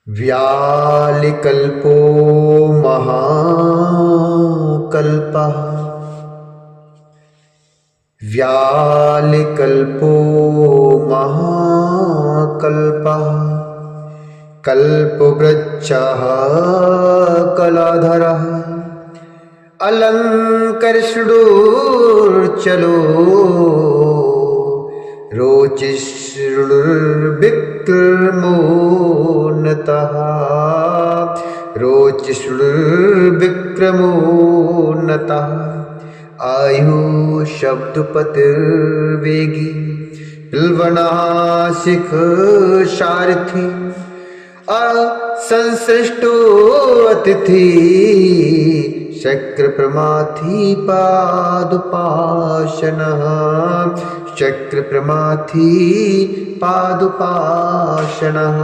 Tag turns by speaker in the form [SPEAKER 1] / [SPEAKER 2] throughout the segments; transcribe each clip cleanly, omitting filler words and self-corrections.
[SPEAKER 1] व्यालिकल्पो महाकल्पः व्यालिकल्पो महाकल्पः कल्पवृक्षः कलाधरः अलङ्कर्षणोर्चलो रोचिष्णुर्विक्रमोन्नतः रोचिष्णुर्विक्रमोन्नतः आयु शब्दपतिर्वेगी प्लवनाशिख सारथी असंसृष्टो अतिथि शक्र प्रमाथि पादुपाशनः चक्र प्रमाथि पादुपाशनः।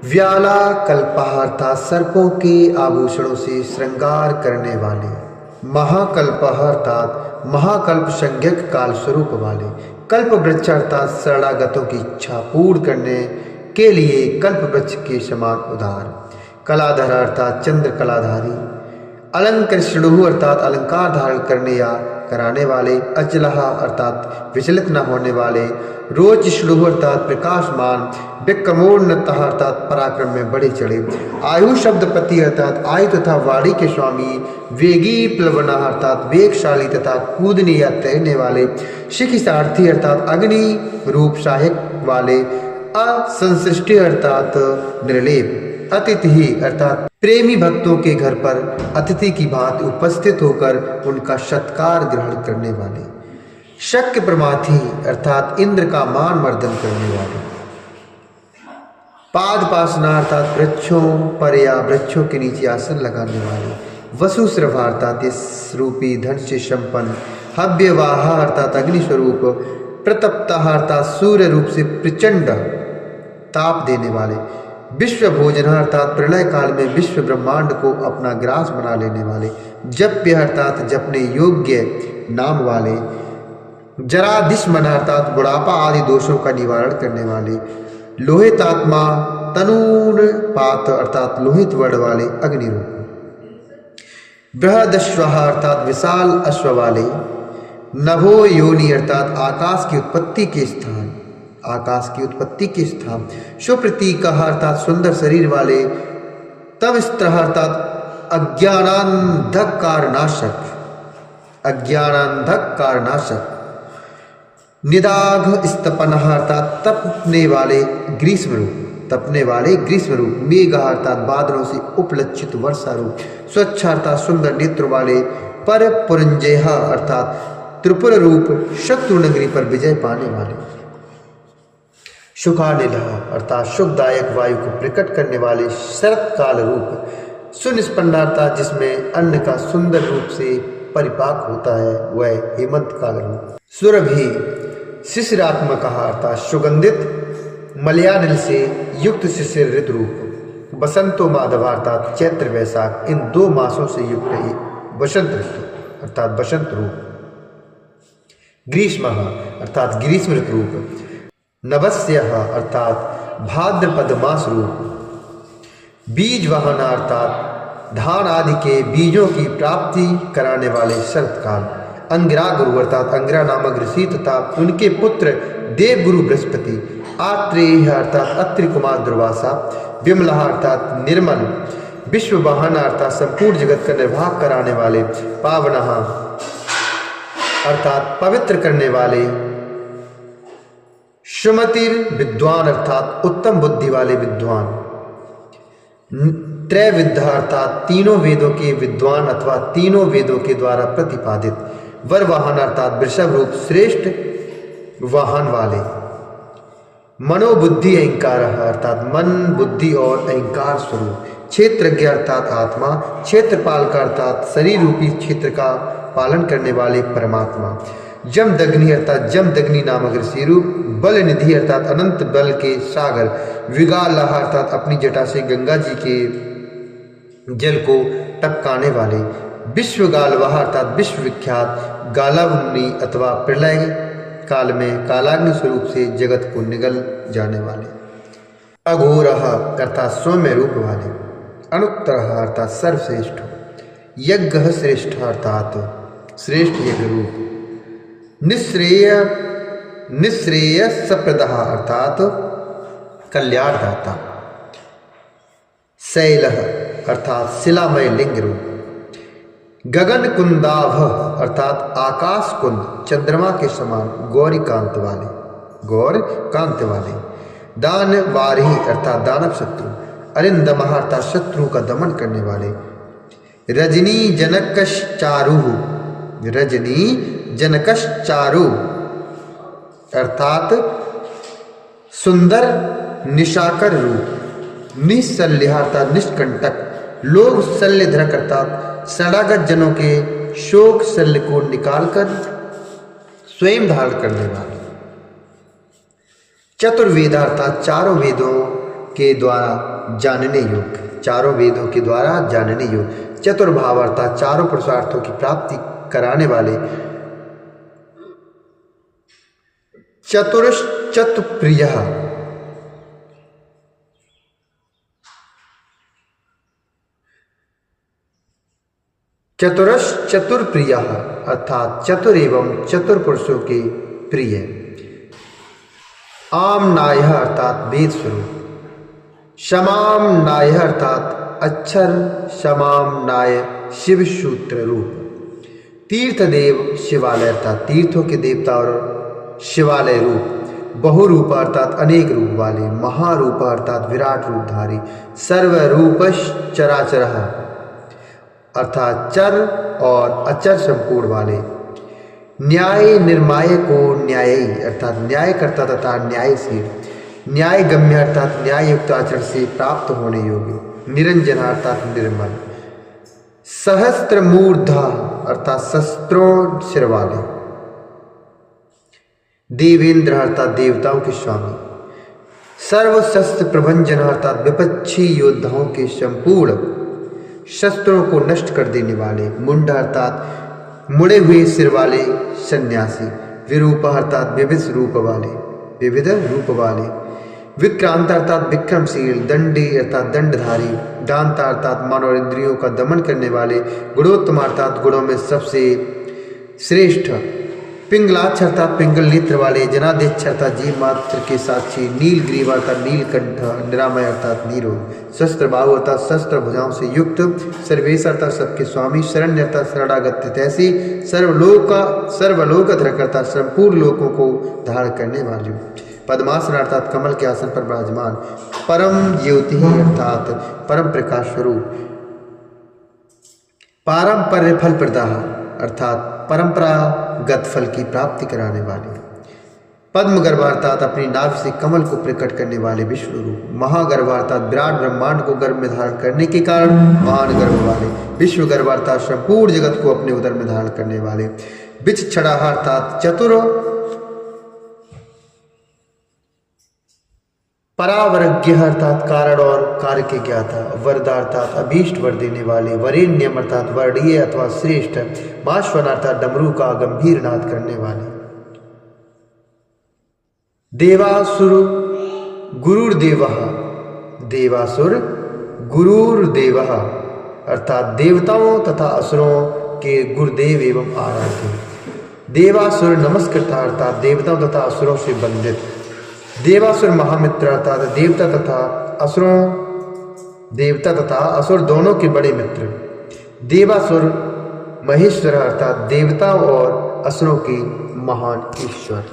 [SPEAKER 1] व्याला कल्पः अर्थात सर्पों के आभूषणों से श्रृंगार करने वाले, महाकल्पः अर्थात महाकल्प संज्ञक काल स्वरूप वाले, कल्प वृक्ष अर्थात शरणागतों की इच्छा पूर्ण करने के लिए कल्प वृक्ष के समान उदार, कलाधर अर्थात चंद्र कलाधारी, अलंकृष्णुः अर्थात अलंकार धारण करने या कराने वाले, अचलः अर्थात विचलित न होने वाले, रोचिष्णुः अर्थात प्रकाशमान, विक्रमोन्नतः अर्थात पराक्रम में बढ़े चढ़े, आयु शब्दपति अर्थात आयु तथा वाणी के स्वामी, वेगी प्लवना अर्थात वेगशाली तथा कूदने या तैरने वाले, शिखी सारथी अर्थात अग्नि रूप सहायक वाले, असंसृष्टि अर्थात निर्लेप, अतिथि अर्थात प्रेमी भक्तों के घर पर अतिथि की भांति उपस्थित होकर उनका सत्कार ग्रहण करने वाले, शक्य प्रमाथि अर्थात इंद्र का मान मर्दन करने वाले, पादपासना अर्थात वृक्षों पर या वृक्षों के नीचे आसन लगाने वाले, वसुश्रवा अर्थात इस रूपी धन से संपन्न, हव्यवाह अर्थात अग्नि स्वरूप, प्रतप्तः अर्थात सूर्य रूप से प्रचंड ताप देने वाले, विश्व भोजन अर्थात प्रलय काल में विश्व ब्रह्मांड को अपना ग्रास बना लेने वाले, जप्य अर्थात जपने योग्य नाम वाले, जरादिस्मन अर्थात बुढ़ापा आदि दोषों का निवारण करने वाले, लोहितात्मा तनूर्पात अर्थात लोहित वर्ण वाले अग्नि रूप, बृहदश्वः अर्थात विशाल अश्व वाले, नभो योनि अर्थात आकाश की उत्पत्ति के स्थान, आकाश की उत्पत्ति के स्थान, सुप्रतीकः अर्थात सुंदर शरीर वाले, तमस्त्रः अर्थात अज्ञानांधकारनाशक, अज्ञानांधकारनाशक, निदाघ स्तपनः अर्थात तपने वाले ग्रीष्म रूप, तपने वाले ग्रीष्म रूप, मेघ अर्थात बादलों से उपलक्षित वर्षा रूप, स्वच्छ अर्थात सुंदर नेत्र वाले, पर पुरंजय अर्थात त्रिपुर रूप, शत्रु नगरी पर विजय पाने वाले, सुखानिल अर्थात सुखदायक वायु को प्रकट करने वाले, शरत काल रूप, सुनिष्पन्न अर्थात जिसमें अन्न का सुंदर रूप से परिपाक होता है वह हेमंत काल रूप, सुरभि शिशिरात्मक अर्थात सुगंधित मलयानिल से युक्त शिशिर ऋतु रूप, बसंतो माधव अर्थात चैत्र वैशाख इन दो मासों से युक्त वसंत ऋतु अर्थात बसंत रूप, ग्रीष्म अर्थात ग्रीष्म ऋतु रूप, नवस्य अर्थात भाद्रपद मास रूप, बीज वाहन अर्थात धान आदि के बीजों की प्राप्ति कराने वाले शरतकाल, अंगिरा गुरु अर्थात अंगिरा नामक ऋषि तथा उनके पुत्र देवगुरु बृहस्पति, आत्रेय अर्थात अत्रि कुमार दुर्वासा, विमला अर्थात निर्मल, विश्व वाहन अर्थात संपूर्ण जगत का निर्वाह कराने वाले, पावनः अर्थात पवित्र करने वाले, सुमतिर विद्वान अर्थात उत्तम बुद्धि वाले विद्वान, त्रैविद्ध अर्थात तीनों वेदों के विद्वान अथवा तीनों वेदों के द्वारा प्रतिपादित, वर वाहन अर्थात वृषभ रूप श्रेष्ठ वाहन वाले, मनोबुद्धि अहंकार अर्थात मन बुद्धि और अहंकार स्वरूप, क्षेत्रज्ञ अर्थात आत्मा, क्षेत्रपाल का अर्थात शरीर रूपी क्षेत्र का पालन करने वाले परमात्मा, जमदग्नि अर्थात जमदग्नि नामक ऋषि रूप, बल निधि अर्थात अनंत बल के सागर, विगालह अर्थात अपनी जटा से गंगा जी के जल को टपकाने वाले, विश्व गालवाह अर्थात विश्व विख्यात गालव मुनि अथवा प्रलय काल में कालाग्नि स्वरूप से जगत को निगल जाने वाले। अघोरः अर्थात सौम्य रूप वाले। अनुत्तरः अर्थात सर्वश्रेष्ठ। यज्ञ श्रेष्ठ अर्थात श्रेष्ठ यज्ञ रूप। निःश्रेयसप्रदः अर्थात कल्याणदाता। शैलः अर्थात शिलामय लिंग रूप। गगन कुंदाभ अर्थात आकाश कुंद चंद्रमा के समान गौरी कांत वाले, गौर कांत वाले। दान वारिही अर्थात दानव शत्रु। अरिंदमः अर्थात शत्रु का दमन करने वाले। रजनी जनकश्चारु, रजनी जनकश्चारु अर्थात सुंदर निशाकर रूप। निःशल्य अर्थात निष्कंटक। लोग शल्य धरक अर्थात शरणागत जनों के शोक शल्य को निकालकर स्वयं धारण करने वाले। चतुर्वेद अर्थात चारों वेदों के द्वारा जानने योग्य, चारों वेदों के द्वारा जानने योग्य। चतुर्भाव अर्थात चारों पुरुषार्थों की प्राप्ति कराने वाले। चतुर्प्रिय चतुर्प्रिय अर्थात चतुर एवं चतुर पुरुषों के प्रिय। आमनाय अर्थात वेद स्वरूप। शमाम नाय अर्थात अक्षर शमाम नाय शिव सूत्र रूप। तीर्थदेव शिवालय अर्थात तीर्थों के देवता और शिवालय रूप। बहुरूप अर्थात अनेक रूप वाले। महारूप अर्थात विराट रूपधारी। सर्वरूपश्चराचरः अर्थात चर और अचर संपूर्ण वाले। न्याय निर्माय को न्यायी अर्थात न्यायकर्ता तथा न्यायशील। न्याय गम्य अर्थात न्याय युक्त आचरण से प्राप्त होने योग्य। निरंजन अर्थात निर्मल। सहस्त्र मूर्धा अर्थात शस्त्रों सिर वाले। देवेंद्र अर्थात देवताओं के स्वामी। सर्वशस्त्र प्रभंजन अर्थात विपक्षी योद्धाओं के संपूर्ण शस्त्रों को नष्ट कर देने वाले। मुंड अर्थात मुड़े हुए सिर वाले सन्यासी। विरूप अर्थात विविध रूप वाले, विविध रूप वाले। विक्रांत अर्थात विक्रमशील। दंडी अर्थात दंडधारी। दांता अर्थात मानव इंद्रियों का दमन करने वाले। गुणोत्तम अर्थात गुणों में सबसे श्रेष्ठ। पिंगलाक्ष अर्थात पिंगल नेत्र वाले। जनाध्यक्ष अर्थात जीव मात्र के साक्षी। नीलग्रीव अर्थात नीलकंठ। निरामय अर्थात नीरोग। शस्त्र बाहु अर्थात शस्त्र भुजाओं से युक्त। सर्वेश अर्थात सबके स्वामी। शरण्य अर्थात शरणागत तैसी। सर्वलोकधरक अर्थात संपूर्ण लोकों को धारण करने वाली। पद्मासन अर्थात कमल के आसन पर विराजमान। परम ज्योति अर्थात परम प्रकाश स्वरूप। पारंपर्य फल प्रदाह अर्थात परंपरागत फल की प्राप्ति कराने वाले। पद्मगर्भ अर्थात अपनी नाभि से कमल को प्रकट करने वाले विष्णु रूप। महागर्भ अर्थात विराट ब्रह्मांड को गर्भ में धारण करने के कारण महान गर्भ वाले। विश्वगर्भ अर्थात संपूर्ण जगत को अपने उदर में धारण करने वाले। विचक्षणा अर्थात चतुर। परावरज्ञ अर्थात कारण और कार्य के ज्ञाता। वरदा अर्थात अभीष्ट वर देने वाले। वरेण्यम अर्थात वर्णीय अथवा श्रेष्ठ। माश्वन अर्थात डमरू का गंभीर नाद करने वाले। देवासुर गुरुर्देवः, देवासुर गुरुर्देवः अर्थात देवताओं तथा असुरों के गुरुदेव एवं आराध्य। देवासुर नमस्कृता अर्थात देवताओं तथा असुरों से बंधित। देवासुर महामित्र अर्थात देवता तथा असुर दोनों के बड़े मित्र। देवासुर महेश्वर अर्थात देवता और असुरों के महान ईश्वर।